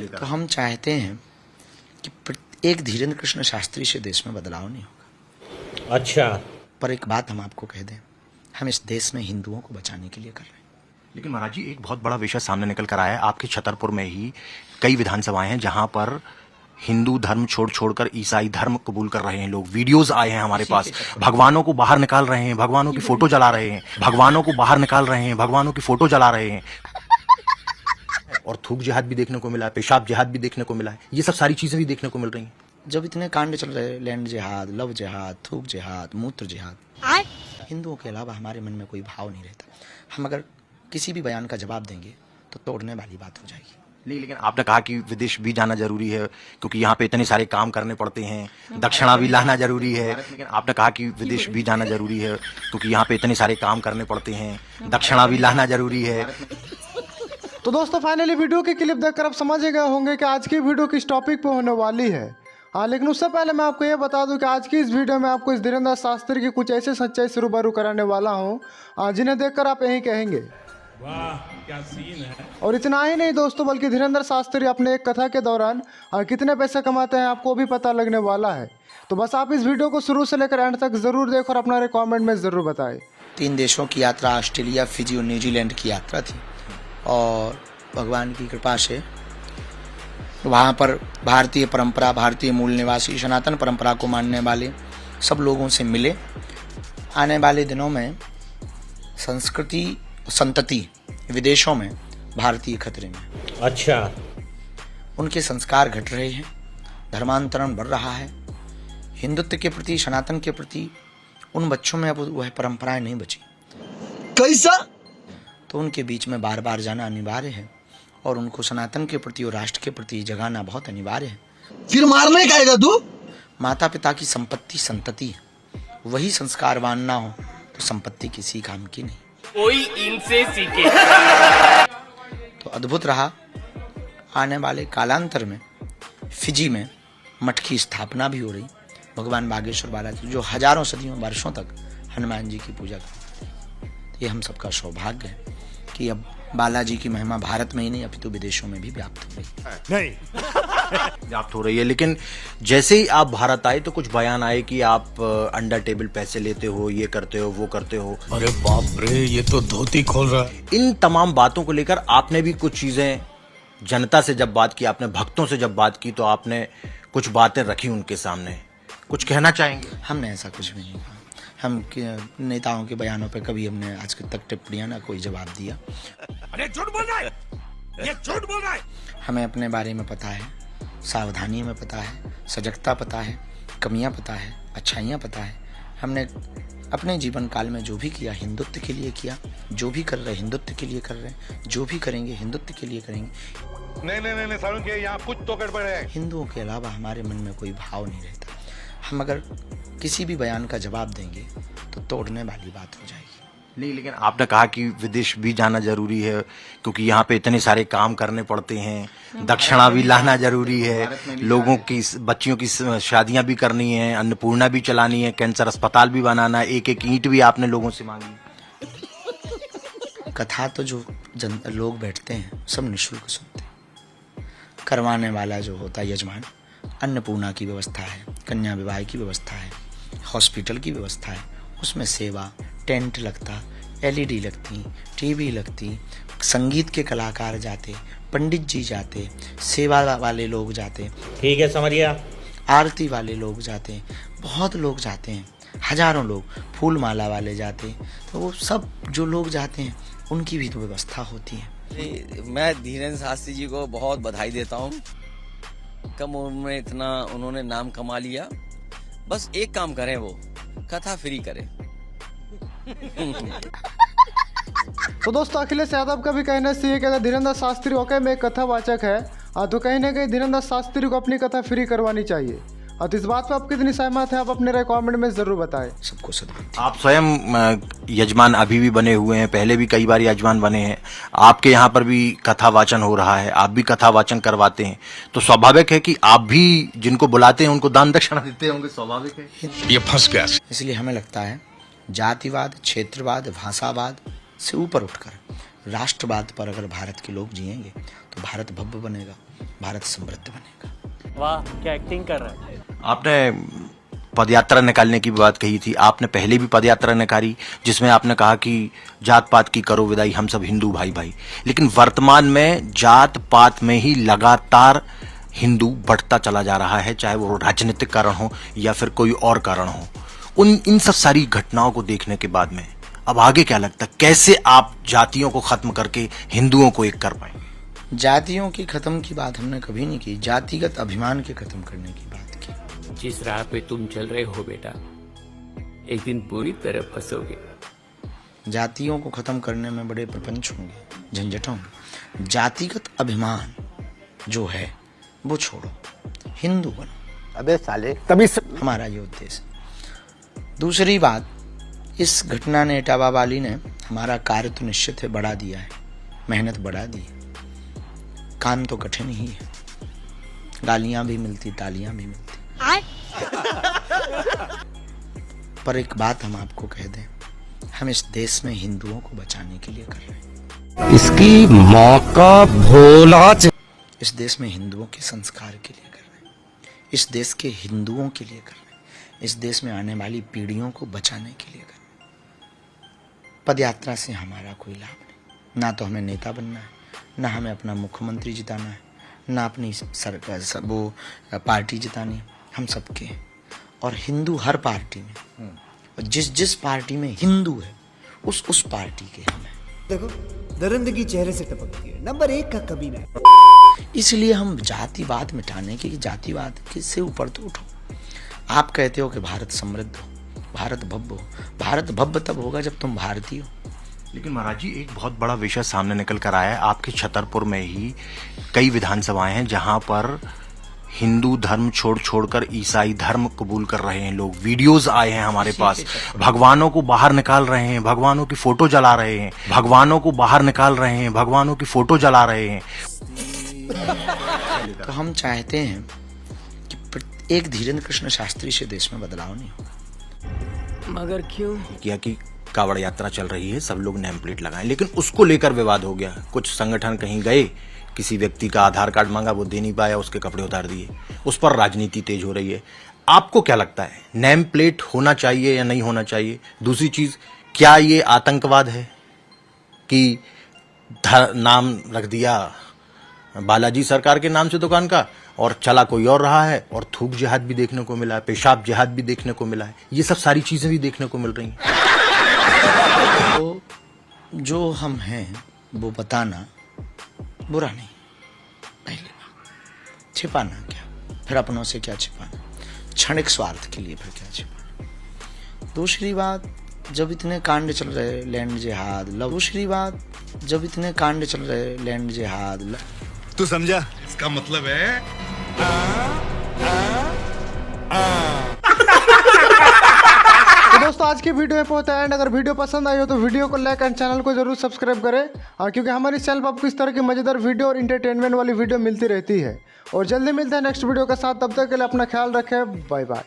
लेकर? तो हम चाहते हैं कि एक धीरेन्द्र कृष्ण शास्त्री से देश में बदलाव नहीं होगा। अच्छा, पर एक बात हम आपको कह दें, हम इस देश में हिंदुओं को बचाने के लिए कर रहे हैं। लेकिन महाराज जी, एक बहुत बड़ा विषय सामने निकल कर आया है। आपके छतरपुर में ही कई विधानसभाएं हैं जहां पर हिंदू धर्म छोड़कर ईसाई धर्म कबूल कर रहे हैं लोग। वीडियोस आए हैं हमारे पास, भगवानों को बाहर निकाल रहे हैं, भगवानों की फोटो जला रहे हैं, भगवानों को बाहर निकाल रहे हैं, भगवानों की फोटो जला रहे हैं। और थूक जिहाद भी देखने को मिला है, पेशाब जिहाद भी देखने को मिला है। ये सब सारी चीजें भी देखने को मिल रही हैं। जब इतने कांड चल रहे हैं, लैंड जिहाद, लव जिहाद, थूक जिहाद, मूत्र जिहाद, हिंदुओं के अलावा हमारे मन में कोई भाव नहीं रहता। हम अगर किसी भी बयान का जवाब देंगे तो तोड़ने वाली बात हो जाएगी। नहीं, लेकिन आपने कहा कि विदेश भी जाना जरूरी है क्योंकि यहाँ पे इतने सारे काम करने पड़ते हैं, दक्षिणा भी लाना जरूरी है। लेकिन आपने कहा कि विदेश भी जाना जरूरी है क्योंकि यहाँ पे इतने सारे काम करने पड़ते हैं, दक्षिणा भी लाना जरूरी है। तो दोस्तों, फाइनली वीडियो की क्लिप देखकर आप समझ गए होंगे कि आज की वीडियो किस टॉपिक पे होने वाली है। हाँ, लेकिन उससे पहले मैं आपको ये बता दूं कि आज की इस वीडियो में आपको इस धीरेन्द्र शास्त्री की कुछ ऐसे सच्चाई से रूबरू कराने वाला हूँ जिन्हें देखकर आप यही कहेंगे, वाह क्या सीन है। और इतना ही नहीं दोस्तों, बल्कि धीरेन्द्र शास्त्री अपने एक कथा के दौरान कितने पैसे कमाते हैं आपको भी पता लगने वाला है। तो बस आप इस वीडियो को शुरू से लेकर एंड तक जरूर देखो और अपना कमेंट में जरूर बताएं। 3 देशों की यात्रा, ऑस्ट्रेलिया, फिजी और न्यूजीलैंड की यात्रा थी, और भगवान की कृपा से वहाँ पर भारतीय परंपरा, भारतीय मूल निवासी, सनातन परंपरा को मानने वाले सब लोगों से मिले। आने वाले दिनों में संस्कृति संतति विदेशों में भारतीय खतरे में। अच्छा, उनके संस्कार घट रहे हैं, धर्मांतरण बढ़ रहा है, हिंदुत्व के प्रति, सनातन के प्रति उन बच्चों में अब वह परंपराएं नहीं बची। कैसा? तो उनके बीच में बार बार जाना अनिवार्य है और उनको सनातन के प्रति और राष्ट्र के प्रति जगाना बहुत अनिवार्य है। फिर मारने का आएगा तू? माता पिता की संपत्ति संतति है, वही संस्कारवान ना हो तो संपत्ति किसी काम की नहीं। कोई इनसे सीखे। तो अद्भुत रहा। आने वाले कालांतर में फिजी में मठ की स्थापना भी हो रही। भगवान बागेश्वर बालाजी जो हजारों सदियों वर्षों तक हनुमान जी की पूजा करते थे, ये हम सबका सौभाग्य है कि अब बालाजी की महिमा भारत में ही नहीं अपितु विदेशों में भी व्याप्त हो रही व्याप्त हो रही है। लेकिन जैसे ही आप भारत आए तो कुछ बयान आए कि आप अंडर टेबल पैसे लेते हो, ये करते हो, वो करते हो। अरे बाप रे, ये तो धोती खोल रहा है। इन तमाम बातों को लेकर आपने भी कुछ चीजें जनता से जब बात की, आपने भक्तों से जब बात की, तो आपने कुछ बातें रखी उनके सामने। कुछ कहना चाहेंगे? हमने ऐसा कुछ भी नहीं कहा। हम नेताओं के बयानों पर कभी हमने आज तक टिप्पणियां ना कोई जवाब दिया। अरे झूठ बोल रहा है, ये झूठ बोल रहा है। हमें अपने बारे में पता है, सावधानी में पता है, सजगता पता है, कमियां पता है, अच्छाइयां पता है। हमने अपने जीवन काल में जो भी किया हिंदुत्व के लिए किया, जो भी कर रहे हिंदुत्व के लिए कर रहे हैं, जो भी करेंगे हिंदुत्व के लिए करेंगे। नहीं सारुण के यहाँ कुछ तो गड़बड़ है। हिंदुओं के अलावा हमारे मन में कोई भाव नहीं रहता। हम अगर किसी भी बयान का जवाब देंगे तो तोड़ने वाली बात हो जाएगी। नहीं, लेकिन आपने कहा कि विदेश भी जाना जरूरी है क्योंकि यहाँ पे इतने सारे काम करने पड़ते हैं, दक्षिणा भी लाना जरूरी है, लोगों की, बच्चियों की शादियां भी करनी है, अन्नपूर्णा भी चलानी है, कैंसर अस्पताल भी बनाना है, एक एक ईंट भी आपने लोगों से मांगी। कथा तो जो लोग बैठते हैं सब निःशुल्क सुनते हैं। करवाने वाला जो होता है यजमान, अन्नपूर्णा की व्यवस्था है, कन्या विवाह की व्यवस्था है, हॉस्पिटल की व्यवस्था है, उसमें सेवा, टेंट लगता, एलईडी लगती, टीवी लगती, संगीत के कलाकार जाते, पंडित जी जाते, सेवा वाले लोग जाते, ठीक है, समझ गया, आरती वाले लोग जाते, बहुत लोग जाते हैं, हजारों लोग, फूल माला वाले जाते। तो वो सब जो लोग जाते हैं उनकी भी तो व्यवस्था होती है। मैं धीरेन्द्र शास्त्री जी को बहुत बधाई देता हूँ। कम उम्र में इतना उन्होंने नाम कमा लिया। बस एक काम करें, वो कथा फ्री करें। तो दोस्तों, अखिलेश यादव का भी कहना से ये कहता धीरेन्द्र शास्त्री वाकई में एक कथावाचक है, तो कहीं ना कहीं धीरेन्द्र शास्त्री को अपनी कथा फ्री करवानी चाहिए। तो इस बात पे आप कितनी सहमत है, आप अपने राय कमेंट में जरूर बताएं। सबको सदबुद्धि। आप स्वयं यजमान अभी भी बने हुए हैं, पहले भी कई बार यजमान बने हैं, आपके यहाँ पर भी कथा वाचन हो रहा है, आप भी कथा वाचन करवाते हैं, तो स्वाभाविक है कि आप भी जिनको बुलाते हैं उनको दान दक्षिणा देते होंगे, स्वाभाविक है। ये फंस गया। इसलिए हमें लगता है जातिवाद, क्षेत्रवाद, भाषावाद से ऊपर उठकर राष्ट्रवाद पर अगर भारत के लोग जिएंगे तो भारत भव्य बनेगा। भारत समृद्ध बनेगा। वाह, क्या एक्टिंग कर रहा है। आपने पदयात्रा निकालने की बात कही थी, आपने पहले भी पदयात्रा निकाली जिसमें आपने कहा कि जात पात की करो विदाई, हम सब हिंदू भाई भाई, लेकिन वर्तमान में जात पात में ही लगातार हिंदू बढ़ता चला जा रहा है, चाहे वो राजनीतिक कारण हो या फिर कोई और कारण हो। इन सब सारी घटनाओं को देखने के बाद में अब आगे क्या लगता है, कैसे आप जातियों को खत्म करके हिंदुओं को एक कर पाएंगे? जातियों की खत्म की बात हमने कभी नहीं की, जातिगत अभिमान के खत्म करने की बात की। जिस राह पे तुम चल रहे हो बेटा, एक दिन पूरी तरह फंसोगे। जातियों को खत्म करने में बड़े प्रपंच होंगे, झंझट होंगे। जातिगत अभिमान जो है वो छोड़ो, हिंदू बनो। अबे साले तभी हमारा ये उद्देश्य। दूसरी बात, इस घटना ने, इटावा वाली ने हमारा कार्य तो निश्चित है बढ़ा दिया है, मेहनत बढ़ा दी है। काम तो कठिन ही है, गालियां भी मिलती, तालियां भी मिलती। पर एक बात हम आपको कह दें, हम इस देश में हिंदुओं को बचाने के लिए कर रहे हैं। इसकी मौका भोला इस देश में हिंदुओं के संस्कार के लिए कर रहे हैं, इस देश के हिंदुओं के लिए कर रहे हैं, इस देश में आने वाली पीढ़ियों को बचाने के लिए कर रहे हैं। पदयात्रा से हमारा कोई लाभ नहीं, ना तो हमें नेता बनना है, ना हमें अपना मुख्यमंत्री जिताना है, ना अपनी सरकार वो पार्टी जितानी है। हम सबके हैं और हिंदू हर पार्टी में, और जिस पार्टी में हिंदू है उस पार्टी के हम हैं। देखो दरिंदगी चेहरे से टपकती है, नंबर 1 का कभी नहीं। इसलिए हम जातिवाद मिटाने के, जातिवाद से ऊपर तो उठो। आप कहते हो कि भारत समृद्ध हो, भारत भव्य हो। भारत भव्य तब होगा जब तुम भारतीय हो। लेकिन महाराज जी, एक बहुत बड़ा विषय सामने निकल कर आया है। आपके छतरपुर में ही कई विधानसभाएं हैं जहां पर हिंदू धर्म छोड़कर ईसाई धर्म कबूल कर रहे हैं लोग। वीडियोस आए हैं हमारे पास, भगवानों को बाहर निकाल रहे हैं, भगवानों की फोटो जला रहे हैं, भगवानों को बाहर निकाल रहे हैं, भगवानों की फोटो जला रहे हैं। तो हम चाहते हैं कि एक धीरेन्द्र कृष्ण शास्त्री से देश में बदलाव नहीं होगा। मगर क्यों? किया कि कावड़ यात्रा चल रही है, सब लोग नेम प्लेट लगाएं, लेकिन उसको लेकर विवाद हो गया। कुछ संगठन कहीं गए, किसी व्यक्ति का आधार कार्ड मांगा, वो दे नहीं पाया, उसके कपड़े उतार दिए, उस पर राजनीति तेज हो रही है। आपको क्या लगता है, नेम प्लेट होना चाहिए या नहीं होना चाहिए? दूसरी चीज, क्या ये आतंकवाद है कि नाम रख दिया बालाजी सरकार के नाम से दुकान का और चला कोई और रहा है, और थूक जिहाद भी देखने को मिला है, पेशाब जिहाद भी देखने को मिला है, ये सब सारी चीजें भी देखने को मिल रही हैं। तो जो हम हैं वो बताना बुरा नहीं। पहली बात, छिपाना क्या, फिर अपनों से क्या छिपाना, क्षणिक स्वार्थ के लिए फिर क्या छिपाना। दूसरी बात, जब इतने कांड चल रहे लैंड जिहाद, दूसरी बात, जब इतने कांड चल रहे लैंड जिहाद, तू समझा? इसका मतलब है तो दोस्तों आज की वीडियो पे होता है एंड। अगर वीडियो पसंद आई हो तो वीडियो को लाइक एंड चैनल को जरूर सब्सक्राइब करें, क्योंकि हमारे इस चैनल पर आपको इस तरह की मजेदार वीडियो और इंटरटेनमेंट वाली वीडियो मिलती रहती है। और जल्दी मिलते हैं नेक्स्ट वीडियो के साथ, तब तक के लिए अपना ख्याल रखें, बाय बाय।